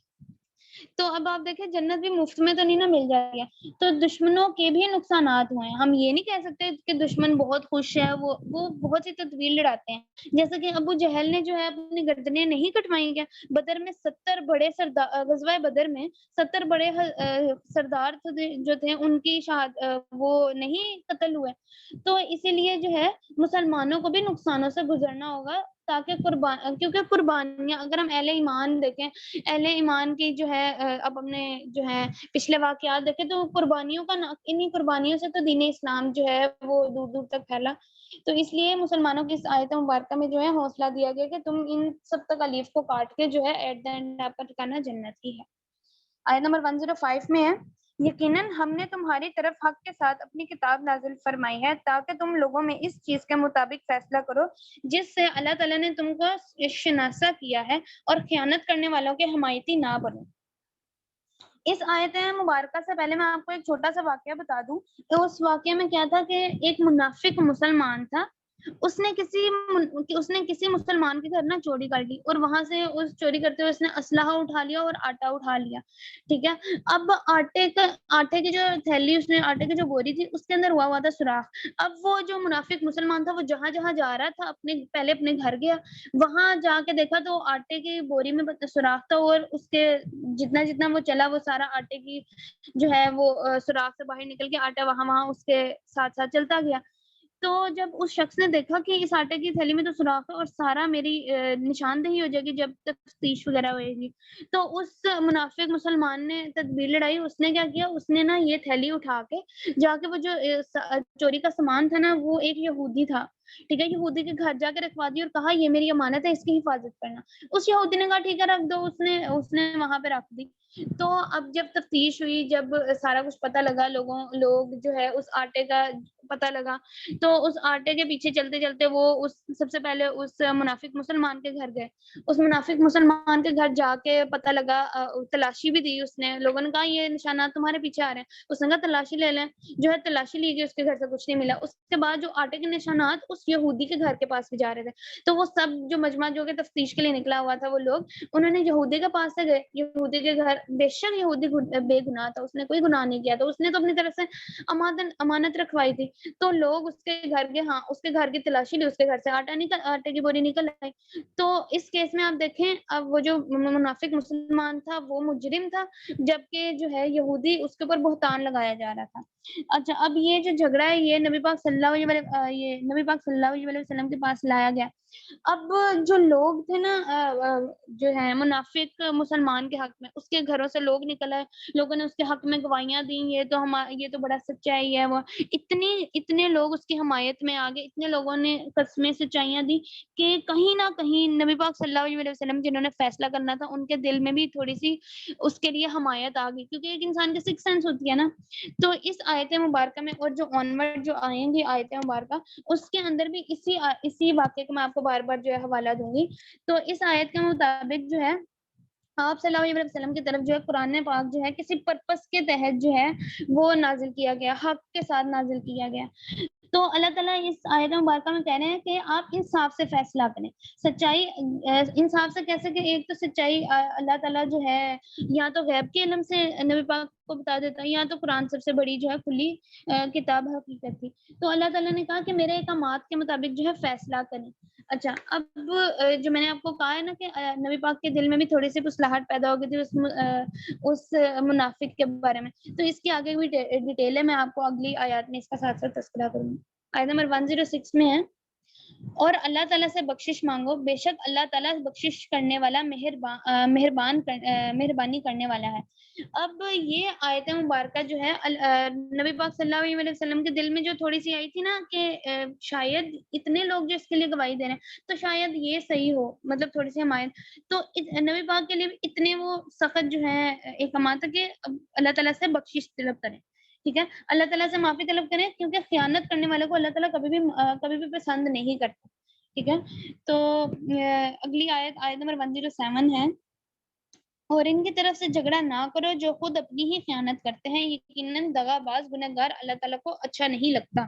تو اب آپ دیکھیں جنت بھی مفت میں تو نہیں نا مل جائے گی، تو دشمنوں کے بھی نقصانات ہوئے ہیں. ہم یہ نہیں کہہ سکتے کہ دشمن بہت خوش ہے، وہ بہت سی تدبیر لڑاتے ہیں. جیسے کہ ابو جہل نے جو ہے اپنی گردنیں نہیں کٹوائیں گے. بدر میں 70 بڑے سردار، غزوہ بدر میں 70 بڑے سردار جو تھے ان کی وہ نہیں قتل ہوئے. تو اسی لیے جو ہے مسلمانوں کو بھی نقصانوں سے گزرنا ہوگا، تاکہ کیونکہ قربانیاں اگر ہم اہل ایمان دیکھیں، اہل ایمان کی جو ہے اب ہم نے جو ہے پچھلے واقعات دیکھے تو قربانیوں کا انہی قربانیوں سے تو دین اسلام جو ہے وہ دور دور تک پھیلا. تو اس لیے مسلمانوں کی اس آیت مبارکہ میں جو ہے حوصلہ دیا گیا کہ تم ان سب تکالیف کو کاٹ کے جو ہے ایٹ دا اینڈ آپ کا ٹھکانہ جنت ہی ہے. آیت نمبر 105 میں ہے، یقیناً ہم نے تمہاری طرف حق کے ساتھ اپنی کتاب نازل فرمائی ہے تاکہ تم لوگوں میں اس چیز کے مطابق فیصلہ کرو جس سے اللہ تعالیٰ نے تم کو شناسا کیا ہے، اور خیانت کرنے والوں کے حمایتی نہ بنو. اس آیت مبارکہ سے پہلے میں آپ کو ایک چھوٹا سا واقعہ بتا دوں. تو اس واقعے میں کیا تھا کہ ایک منافق مسلمان تھا، اس نے کسی مسلمان کے گھر نہ چوری کر لی، اور وہاں سے اس چوری کرتے ہوئے اس نے اسلحہ اٹھا لیا اور آٹا اٹھا لیا. ٹھیک ہے، اب آٹے کی جو تھیلی، اس نے آٹے کی جو بوری تھی اس کے اندر ہوا تھا سوراخ. اب وہ جو منافق مسلمان تھا وہ جہاں جہاں جا رہا تھا پہلے اپنے گھر گیا، وہاں جا کے دیکھا تو آٹے کی بوری میں سوراخ تھا، اور اس کے جتنا وہ چلا وہ سارا آٹے کی جو ہے وہ سوراخ سے باہر نکل کے آٹا وہاں اس کے ساتھ ساتھ چلتا گیا. تو جب اس شخص نے دیکھا کہ اس آٹے کی تھیلی میں تو سوراخ ہے اور سارا میری نشاندہی ہو جائے گی جب تک تفتیش وغیرہ ہوئے گی، تو اس منافق مسلمان نے تدبیر لڑائی. اس نے کیا کیا، اس نے نا یہ تھیلی اٹھا کے جا کے وہ جو چوری کا سامان تھا نا، وہ ایک یہودی تھا، ٹھیک ہے، یہودی کے گھر جا کے رکھوا دی اور کہا یہ میری امانت ہے، اس کی حفاظت کرنا. اس یہودی نے کہا ٹھیک ہے رکھ دو. اس نے وہاں پہ رکھ دی. تو اب جب تفتیش ہوئی، جب سارا کچھ پتہ لگا، لوگ جو ہے اس آٹے کا پتہ لگا، تو اس آٹے کے پیچھے چلتے چلتے وہ سب سے پہلے اس منافق مسلمان کے گھر گئے. اس منافق مسلمان کے گھر جا کے پتہ لگا، تلاشی بھی دی. اس نے لوگوں نے کہا یہ نشانات تمہارے پیچھے آ رہے ہیں. اس نے کہا تلاشی لے لیں. جو ہے تلاشی لی گئی، اس کے گھر سے کچھ نہیں ملا. اس کے بعد جو آٹے کے نشانات اس یہودی کے گھر کے پاس بھی جا رہے تھے. تو وہ سب جو مجمع جو کہ تفتیش کے لیے نکلا ہوا تھا، وہ لوگ انہوں نے یہودی کے پاس سے گئے. یہودی کے گھر، بے شک یہودی بے گناہ تھا، اس نے کوئی گناہ نہیں کیا تھا، اس نے تو اپنی طرف سے امانت رکھوائی تھی. تو لوگ اس کے گھر کے، ہاں اس کے گھر کی تلاشی لی، اس کے گھر سے آٹے کی بوری نکل آئی. تو اس کیس میں آپ دیکھیں، اب وہ جو منافق مسلمان تھا وہ مجرم تھا، جبکہ جو ہے یہودی اس کے اوپر بہتان لگایا جا رہا تھا. اچھا، اب یہ جو جھگڑا ہے یہ نبی پاک صلی اللہ علیہ وسلم کے پاس لایا گیا. اب جو لوگ تھے نا جو ہے منافق مسلمان کے حق میں، اس کے گھروں سے لوگ نکل آئے، لوگوں نے اس کے حق میں گواہیاں دی، یہ تو بڑا سچا ہی ہے. وہ اتنے لوگ اس کی حمایت میں آگے، اتنے لوگوں نے قسمیں سچائیاں دی کہ کہیں نہ کہیں نبی پاک صلی اللہ علیہ وسلم جنہوں نے فیصلہ کرنا تھا ان کے دل میں بھی تھوڑی سی اس کے لیے حمایت آ گئی، کیونکہ ایک انسان کی سکس سینس ہوتی ہے نا. تو اس آیت مبارکہ میں اور جو آنورڈ جو آئیں گی آیت مبارکہ، اس کے اندر بھی اسی واقعے کو میں آپ کو بار بار جو ہے حوالہ دوں گی. تو اس آیت کے مطابق جو ہے آپ صلی اللہ علیہ وسلم کی طرف جو ہے قرآن پاک جو ہے کسی پرپس کے تحت جو ہے وہ نازل کیا گیا، حق کے ساتھ نازل کیا گیا. تو اللہ تعالیٰ اس آیت مبارکہ میں کہہ رہے ہیں کہ آپ انصاف سے فیصلہ کریں. سچائی انصاف سے کیسے کہ ایک تو سچائی اللہ تعالیٰ جو ہے یا تو غیب کے علم سے نبی پاک کو بتا دیتا ہے، یا تو قرآن سب سے بڑی جو ہے کھلی کتاب حقیقت تھی. تو اللہ تعالیٰ نے کہا کہ میرے احکامات کے مطابق جو ہے فیصلہ کریں. اچھا، اب جو میں نے آپ کو کہا ہے نا کہ نبی پاک کے دل میں بھی تھوڑی سی پسلاہٹ پیدا ہو گئی تھی اس منافق کے بارے میں. تو اس کی آگے بھی ڈیٹیل ہے، میں آپ کو اگلی آیات میں اس کا ساتھ ساتھ تذکرہ کروں گی. آیت نمبر 106 میں ہے، اور اللہ تعالیٰ سے بخشش مانگو، بے شک اللہ تعالیٰ بخشش کرنے والا مہربانی کرنے والا ہے۔ اب یہ آیت مبارکہ جو ہے نبی پاک صلی اللہ علیہ وسلم کے دل میں جو تھوڑی سی آئی تھی نا کہ شاید اتنے لوگ جو اس کے لیے گواہی دے رہے ہیں تو شاید یہ صحیح ہو، مطلب تھوڑی سی حمایت، تو نبی پاک کے لیے اتنے وہ سخت جو ہے احکامات ہے کہ اللہ تعالیٰ سے بخشش طلب کریں، ٹھیک ہے، اللہ تعالیٰ سے معافی طلب کریں، کیونکہ خیانت کرنے والے کو اللہ تعالیٰ کبھی بھی پسند نہیں کرتا، ٹھیک ہے۔ تو اگلی آیت نمبر 107 ہے، اور ان کی طرف سے جھگڑا نہ کرو جو خود اپنی ہی خیانت کرتے ہیں، یقیناً دغا باز گنہگار اللہ تعالیٰ کو اچھا نہیں لگتا۔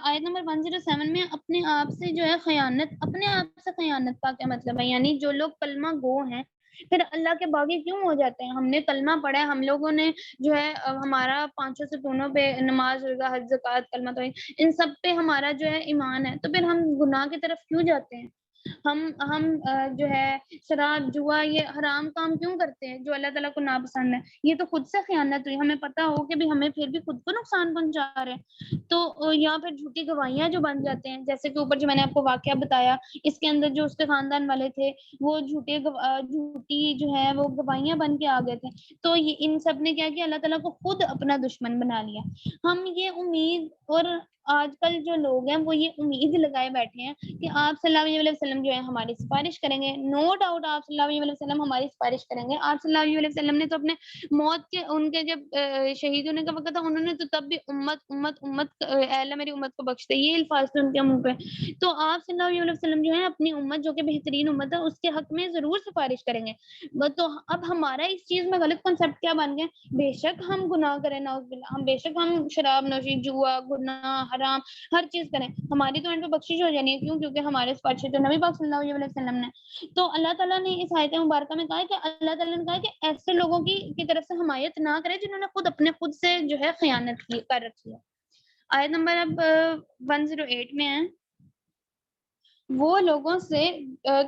آیت نمبر 107 میں اپنے آپ سے جو ہے خیانت، اپنے آپ سے خیانت کا کیا مطلب ہے؟ یعنی جو لوگ کلمہ گو ہیں پھر اللہ کے باغی کیوں ہو جاتے ہیں؟ ہم نے کلمہ پڑھا ہے، ہم لوگوں نے جو ہے ہمارا 500 ستونوں پہ نماز، روزہ، حج، زکوٰۃ، کلمہ توحید، ان سب پہ ہمارا جو ہے ایمان ہے، تو پھر ہم گناہ کی طرف کیوں جاتے ہیں؟ ہم جو ہے شراب، جوا، یہ حرام کام کیوں کرتے ہیں جو اللہ تعالیٰ کو ناپسند ہے؟ یہ تو خود سے خیانت ہوئی، ہمیں پتہ ہو کہ بھی ہمیں پھر بھی خود کو نقصان پہنچا رہے ہیں، تو یا پھر جھوٹی گواہیاں جو بن جاتے ہیں، جیسے کہ اوپر جو میں نے آپ کو واقعہ بتایا، اس کے اندر جو اس کے خاندان والے تھے وہ جھوٹی جو ہے وہ گواہیاں بن کے آ گئے تھے، تو یہ ان سب نے کیا کیا؟ اللہ تعالیٰ کو خود اپنا دشمن بنا لیا۔ ہم یہ امید، اور آج کل جو لوگ ہیں وہ یہ امید لگائے بیٹھے ہیں کہ آپ صلی اللہ علیہ وسلم جو ہے ہماری سفارش کریں گے، نو ڈاؤٹ آپ صلی اللہ علیہ وسلم ہماری سفارش کریں گے۔ آپ صلی اللہ علیہ وسلم نے تو اپنے موت کے، ان کے جب شہید ہونے کا وقت تھا، انہوں نے تو تب بھی امت امت امت، اے اللہ میری امت کو بخش دے، یہ الفاظ تھے ان کے منہ پہ۔ تو آپ صلی اللہ علیہ وسلم جو ہے اپنی امت جو کہ بہترین امت ہے اس کے حق میں ضرور سفارش کریں گے۔ تو اب ہمارا اس چیز میں غلط کنسپٹ کیا بن گیا؟ بے شک ہم گناہ کریں، نعوذ باللہ، ہم بے شک ہم شراب نوشی، جوا، گناہ، حرام، ہر چیز کریں، ہماری تو ان پہ بخشش ہو جانی ہے، کیوں؟ کیونکہ ہمارے سفارش تو نبی پاک صلی اللہ علیہ وسلم نے۔ تو اللہ تعالیٰ نے اس آیت مبارکہ میں کہا ہے کہ اللہ تعالیٰ نے کہا ہے کہ ایسے لوگوں کی طرف سے حمایت نہ کرے جنہوں نے خود سے جو ہے خیانت کر رکھی ہے۔ آیت نمبر اب 108 میں ہے، وہ لوگوں سے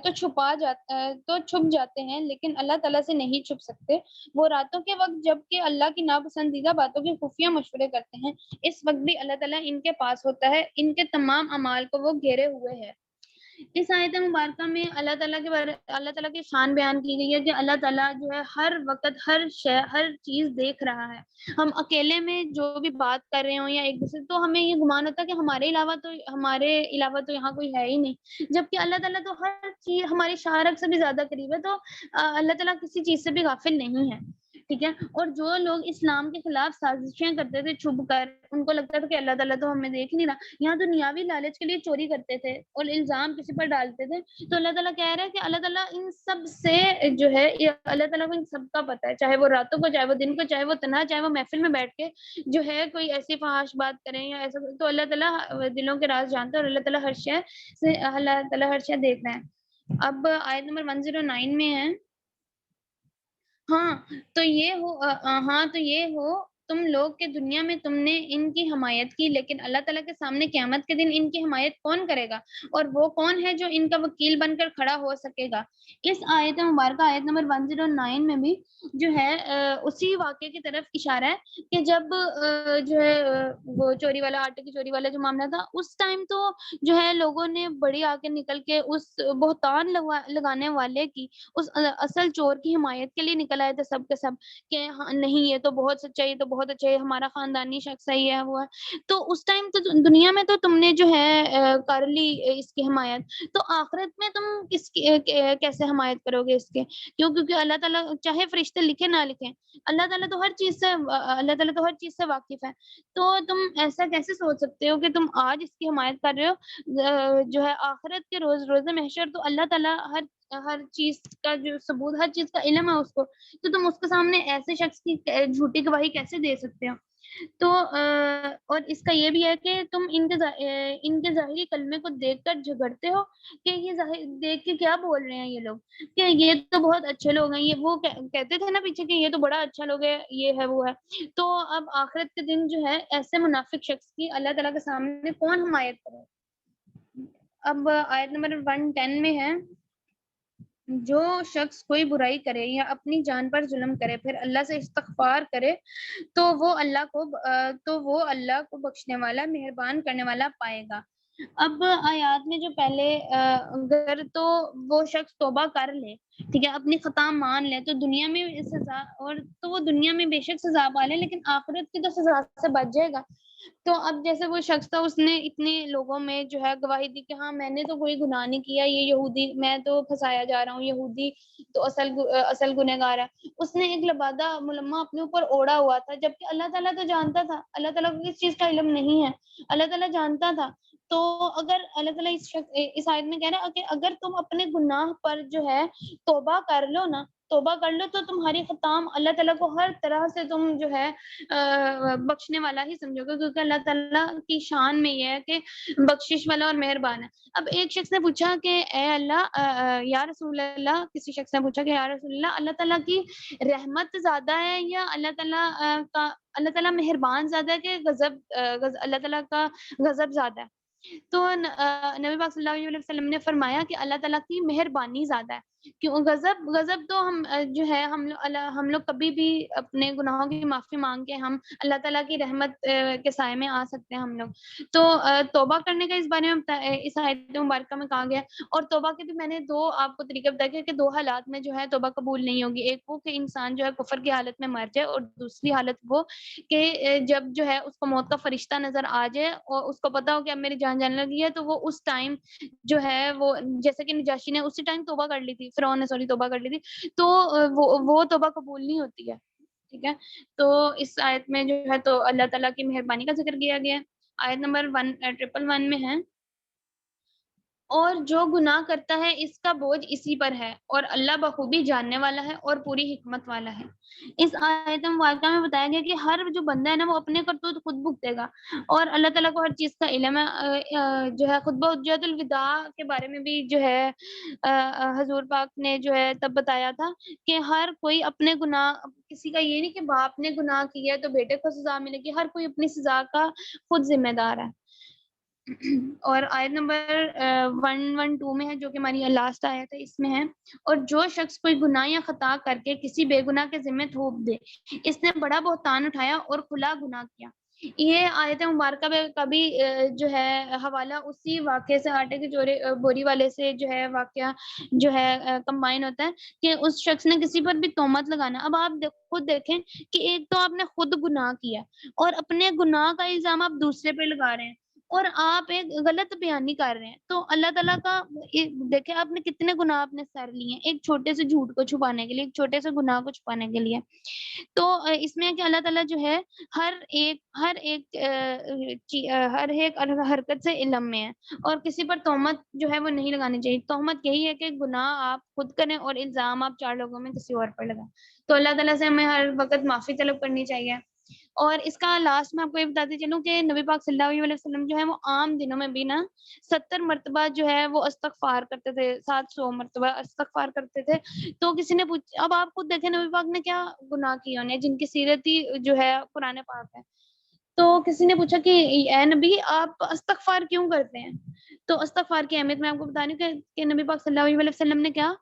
تو چھپ جاتے ہیں لیکن اللہ تعالیٰ سے نہیں چھپ سکتے، وہ راتوں کے وقت جب کہ اللہ کی ناپسندیدہ باتوں کے خفیہ مشورے کرتے ہیں، اس وقت بھی اللہ تعالیٰ ان کے پاس ہوتا ہے، ان کے تمام اعمال کو وہ گھیرے ہوئے ہے۔ اس آیت مبارکہ میں اللہ تعالیٰ کی شان بیان کی گئی ہے کہ اللہ تعالیٰ جو ہے ہر وقت ہر ہر چیز دیکھ رہا ہے۔ ہم اکیلے میں جو بھی بات کر رہے ہوں یا ایک دوسرے، تو ہمیں یہ گمان ہوتا ہے کہ ہمارے علاوہ تو یہاں کوئی ہے ہی نہیں، جبکہ اللہ تعالیٰ تو ہر چیز ہماری شارک سے بھی زیادہ قریب ہے، تو اللہ تعالیٰ کسی چیز سے بھی غافل نہیں ہے، ٹھیک ہے۔ اور جو لوگ اسلام کے خلاف سازشیں کرتے تھے چھپ کر، ان کو لگتا تھا کہ اللہ تعالیٰ تو ہمیں دیکھ نہیں رہا، یہاں دنیاوی لالچ کے لیے چوری کرتے تھے اور الزام کسی پر ڈالتے تھے، تو اللہ تعالیٰ کہہ رہا ہے کہ اللہ تعالیٰ ان سب سے جو ہے، اللہ تعالیٰ کو ان سب کا پتہ ہے، چاہے وہ راتوں کو، چاہے وہ دن کو، چاہے وہ تنہا، چاہے وہ محفل میں بیٹھ کے جو ہے کوئی ایسی فحش بات کریں یا ایسا، تو اللہ تعالیٰ دلوں کے راز جانتا ہے، اور اللہ تعالیٰ ہر شے دیکھ رہا ہے۔ اب آیت نمبر 109 میں ہے، ہاں تو یہ ہو تم لوگ کہ دنیا میں تم نے ان کی حمایت کی، لیکن اللہ تعالیٰ کے سامنے قیامت کے دن ان کی حمایت کون کرے گا، اور وہ کون ہے جو ان کا وکیل بن کر کھڑا ہو سکے گا۔ اس آیت مبارکہ آیت نمبر 109 میں بھی جو ہے اسی واقعے کی طرف اشارہ ہے کہ جب جو ہے وہ چوری والا، آٹے کی چوری والا جو معاملہ تھا، اس ٹائم تو جو ہے لوگوں نے بڑی آ کے نکل کے اس بہتان لگانے والے کی، اس اصل چور کی حمایت کے لیے نکل آئے تھے سب کے سب کہ ہاں نہیں یہ تو بہت سچا ہے، یہ تو بہت اچھا ہے، ہمارا خاندانی شخص ہے، یہ ہے وہ ہے۔ تو اس ٹائم تو دنیا میں تو تم نے جو ہے کر لی اس کی حمایت، تو آخرت میں تم کس کی کیسے حمایت کرو گے اس کے؟ کیونکہ اللہ تعالیٰ چاہے فرشتے لکھے نہ لکھیں، اللہ تعالیٰ تو ہر چیز سے واقف ہے، تو تم ایسا کیسے سوچ سکتے ہو کہ تم آج اس کی حمایت کر رہے ہو، جو ہے آخرت کے روز محشر تو اللہ تعالیٰ ہر چیز کا جو ثبوت، ہر چیز کا علم ہے اس کو، تو تم اس کے سامنے ایسے شخص کی جھوٹی گواہی کیسے دے سکتے ہو؟ تو اور اس کا یہ بھی ہے کہ تم ان کے ظاہری کلمے کو دیکھ کر جھگڑتے ہو کہ یہ ظاہر دیکھ کے کیا بول رہے ہیں یہ لوگ کہ یہ تو بہت اچھے لوگ ہیں، یہ وہ کہتے تھے نا پیچھے کہ یہ تو بڑا اچھا لوگ ہے، یہ ہے وہ ہے۔ تو اب آخرت کے دن جو ہے ایسے منافق شخص کی اللہ تعالیٰ کے سامنے کون حمایت کرے؟ اب آیت نمبر 110 میں ہے، جو شخص کوئی برائی کرے یا اپنی جان پر ظلم کرے پھر اللہ سے استغفار کرے تو وہ اللہ کو بخشنے والا، مہربان کرنے والا پائے گا۔ اب آیات میں جو پہلے اگر تو وہ شخص توبہ کر لے، ٹھیک ہے، اپنی خطا مان لے تو دنیا میں سزا، اور تو وہ دنیا میں بے شک سزا پالے لیکن آخرت کی تو سزا سے بچ جائے گا. تو اب جیسے وہ شخص تھا، اس نے اتنے لوگوں میں جو ہے گواہی دی کہ ہاں میں نے تو کوئی گناہ نہیں کیا، یہ یہودی، میں تو پھنسایا جا رہا ہوں، یہودی تو اصل گنہگار ہے. اس نے ایک لبادہ ملمہ اپنے اوپر اوڑا ہوا تھا، جبکہ اللہ تعالیٰ تو جانتا تھا، اللہ تعالیٰ کو اس چیز کا علم نہیں ہے، اللہ تعالیٰ جانتا تھا. تو اگر اللہ تعالیٰ اس آیت میں کہہ رہا ہے کہ اگر تم اپنے گناہ پر جو ہے توبہ کر لو نا، توبہ کر لو تو تمہاری خطام اللہ تعالیٰ کو ہر طرح سے تم جو ہے بخشنے والا ہی سمجھو گے، کیونکہ اللہ تعالیٰ کی شان میں یہ ہے کہ بخشش والا اور مہربان ہے. اب ایک شخص نے پوچھا کہ اے اللہ، یا رسول اللہ، کسی شخص نے پوچھا کہ یا رسول اللہ، اللہ تعالیٰ کی رحمت زیادہ ہے یا اللہ تعالیٰ مہربان زیادہ ہے کہ اللہ تعالیٰ کا غضب زیادہ ہے؟ تو نبی پاک صلی اللہ علیہ وسلم نے فرمایا کہ اللہ تعالیٰ کی مہربانی زیادہ ہے. کیوں غضب تو جو ہے ہم لوگ کبھی بھی اپنے گناہوں کی معافی مانگ کے ہم اللہ تعالیٰ کی رحمت کے سائے میں آ سکتے ہیں ہم لوگ. تو توبہ کرنے کا اس بارے میں اس آیت مبارکہ میں کہا گیا. اور توبہ کے بھی میں نے دو آپ کو طریقے بتائے کہ دو حالات میں جو ہے توبہ قبول نہیں ہوگی. ایک وہ کہ انسان جو ہے کفر کی حالت میں مر جائے، اور دوسری حالت وہ کہ جب جو ہے اس کو موت کا فرشتہ نظر آ جائے اور اس کو پتا ہو کہ اب میری جان جانے لگی ہے، تو وہ اس ٹائم جو ہے وہ جیسے کہ نجاشی نے اسی ٹائم توبہ کر لی تھی، فرعون نے سوری توبہ کر لی تھی، تو وہ توبہ قبول نہیں ہوتی ہے. ٹھیک ہے، تو اس آیت میں جو ہے تو اللہ تعالیٰ کی مہربانی کا ذکر کیا گیا ہے. آیت نمبر 111 میں ہے، اور جو گناہ کرتا ہے اس کا بوجھ اسی پر ہے، اور اللہ بخوبی جاننے والا ہے اور پوری حکمت والا ہے. اس آیت مبارکہ میں بتایا گیا کہ ہر جو بندہ ہے نا وہ اپنے کرتوت خود بھگتے گا، اور اللہ تعالیٰ کو ہر چیز کا علم ہے. جو ہے خطبہ حجۃ الوداع کے بارے میں بھی جو ہے حضور پاک نے جو ہے تب بتایا تھا کہ ہر کوئی اپنے گناہ، کسی کا یہ نہیں کہ باپ نے گناہ کیا تو بیٹے کو سزا ملے گی، ہر کوئی اپنی سزا کا خود ذمہ دار ہے. اور آیت نمبر 112 میں ہے، جو کہ ہماری لاسٹ آیت ہے، اس میں ہے، اور جو شخص کوئی گناہ یا خطا کر کے کسی بے گناہ کے ذمہ تھوپ دے، اس نے بڑا بہتان اٹھایا اور کھلا گناہ کیا. یہ آیت مبارکہ کا بھی جو ہے حوالہ اسی واقعے سے، آٹے کے بوری والے سے جو ہے واقعہ جو ہے کمبائن ہوتا ہے کہ اس شخص نے کسی پر بھی تہمت لگانا. اب آپ خود دیکھیں کہ ایک تو آپ نے خود گناہ کیا اور اپنے گناہ کا الزام آپ دوسرے پہ لگا رہے ہیں، اور آپ ایک غلط بیانی کر رہے ہیں. تو اللہ تعالیٰ کا دیکھیں آپ نے کتنے گناہ اپنے سر لیے ہیں ایک چھوٹے سے جھوٹ کو چھپانے کے لیے، ایک چھوٹے سے گناہ کو چھپانے کے لیے. تو اس میں کہ اللہ تعالیٰ جو ہے ہر ایک حرکت سے علم میں ہے، اور کسی پر تہمت جو ہے وہ نہیں لگانی چاہیے. تہمت یہی ہے کہ گناہ آپ خود کریں اور الزام آپ چار لوگوں میں کسی اور پر لگائیں. تو اللہ تعالیٰ سے ہمیں ہر وقت معافی طلب کرنی چاہیے. اور اس کا لاسٹ میں آپ کو یہ بتاتی چلوں کہ نبی پاک صلی اللہ علیہ وسلم جو ہے وہ عام دنوں میں بھی نا 70 مرتبہ جو ہے وہ استغفار کرتے تھے، 700 مرتبہ استغفار کرتے تھے. تو کسی نے اب آپ خود دیکھیں نبی پاک نے کیا گناہ کیے انہیں جن کی سیرت ہی جو ہے قرآن پاک ہے. تو کسی نے پوچھا کہ اے نبی آپ استغفار کیوں کرتے ہیں؟ تو استغفار کی اہمیت میں آپ کو بتا رہی ہوں کہ نبی پاک صلی اللہ علیہ وسلم نے کیا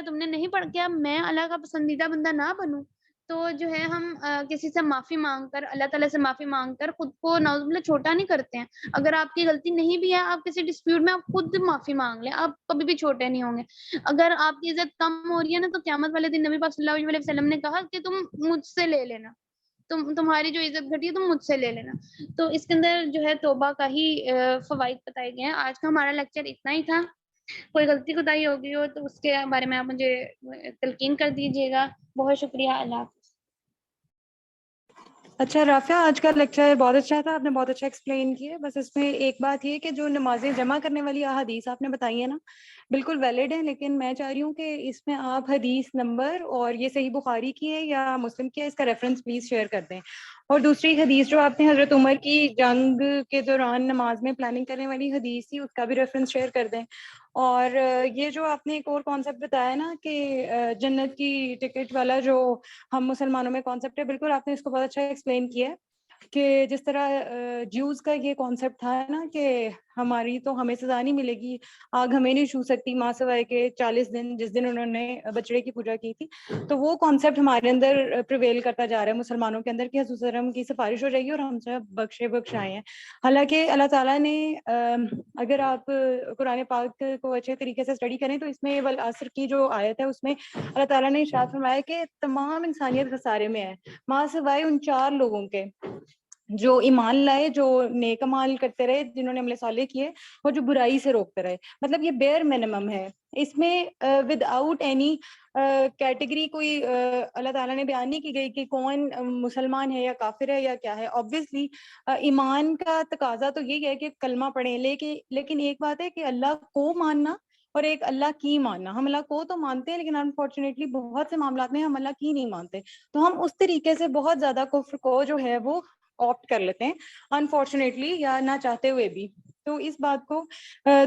تم نے نہیں پڑھ، کیا میں اللہ کا پسندیدہ بندہ نہ بنوں؟ تو جو ہے ہم کسی سے معافی مانگ کر، اللہ تعالیٰ سے معافی مانگ کر خود کو نعوذ باللہ چھوٹا نہیں کرتے ہیں. اگر آپ کی غلطی نہیں بھی ہے، آپ کسی ڈسپیوٹ میں آپ خود معافی مانگ لیں، آپ کبھی بھی چھوٹے نہیں ہوں گے. اگر آپ کی عزت کم ہو رہی ہے نا، تو قیامت والے دن نبی پاک صلی اللہ علیہ وسلم نے کہا کہ تم مجھ سے لے لینا، تمہاری جو عزت گھٹی ہے تم مجھ سے لے لینا. تو اس کے اندر جو ہے توبہ کا ہی فوائد بتائے گئے ہیں. آج کا ہمارا لیکچر اتنا ہی تھا. کوئی غلطی کوتاہی ہوگی ہو تو اس کے بارے میں آپ مجھے تلقین کر دیجیے گا. بہت شکریہ. اللہ حافظ. اچھا رافعہ، آج کا لیکچر بہت اچھا تھا، آپ نے بہت اچھا ایکسپلین کیا. بس اس میں ایک بات یہ کہ جو نمازیں جمع کرنے والی احادیث آپ نے بتائی ہیں نا، بالکل ویلڈ ہے، لیکن میں چاہ رہی ہوں کہ اس میں آپ حدیث نمبر اور یہ صحیح بخاری کی ہے یا مسلم کی ہے، اس کا ریفرنس پلیز شیئر کر دیں. اور دوسری حدیث جو آپ نے حضرت عمر کی جنگ کے دوران نماز میں پلاننگ کرنے والی حدیث تھی، اس کا بھی ریفرنس شیئر کر دیں. اور یہ جو آپ نے ایک اور کانسیپٹ بتایا نا کہ جنت کی ٹکٹ والا جو ہم مسلمانوں میں کانسیپٹ ہے، بالکل آپ نے اس کو بہت اچھا ایکسپلین کیا ہے کہ جس طرح جیوز کا یہ کانسیپٹ تھا نا کہ ہماری تو ہمیں سزا نہیں ملے گی, آگ ہمیں نہیں چھو سکتی ماں سوائے کے 40 دن جس دن انہوں نے بچڑے کی پوجا کی تھی. تو وہ کانسیپٹ ہمارے اندر پریویل کرتا جا رہا ہے مسلمانوں کے اندر کہ حضور صلی اللہ علیہ وسلم کی سفارش ہو جائے گی اور ہم سب بخشائے ہیں. حالانکہ اللہ تعالیٰ نے اگر آپ قرآن پاک کو اچھے طریقے سے اسٹڈی کریں تو اس میں والعصر کی جو آیت ہے اس میں اللہ تعالیٰ نے ارشاد فرمایا کہ تمام انسانیت خسارے میں ہے ماں سوائے ان 4 لوگوں کے جو ایمان لائے, جو نیک اعمال کرتے رہے, جنہوں نے عمل صالح کیے, اور جو برائی سے روکتے رہے. مطلب یہ بیئر منیمم ہے. اس میں ود آؤٹ اینی کیٹیگری کوئی اللہ تعالیٰ نے بیان نہیں کی گئی کہ کون مسلمان ہے یا کافر ہے یا کیا ہے. آبویسلی ایمان کا تقاضا تو یہی ہے کہ کلمہ پڑھیں, لیکن ایک بات ہے کہ اللہ کو ماننا اور ایک اللہ کی ماننا. ہم اللہ کو تو مانتے ہیں لیکن انفارچونیٹلی بہت سے معاملات میں ہم اللہ کی نہیں مانتے, تو ہم اس طریقے سے بہت زیادہ کفر کو جو ہے وہ آپٹ کر لیتے ہیں انفارچونیٹلی یا نہ چاہتے ہوئے بھی. تو اس بات کو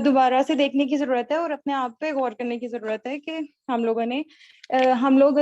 دوبارہ سے دیکھنے کی ضرورت ہے اور اپنے آپ پہ غور کرنے کی ضرورت ہے کہ ہم لوگ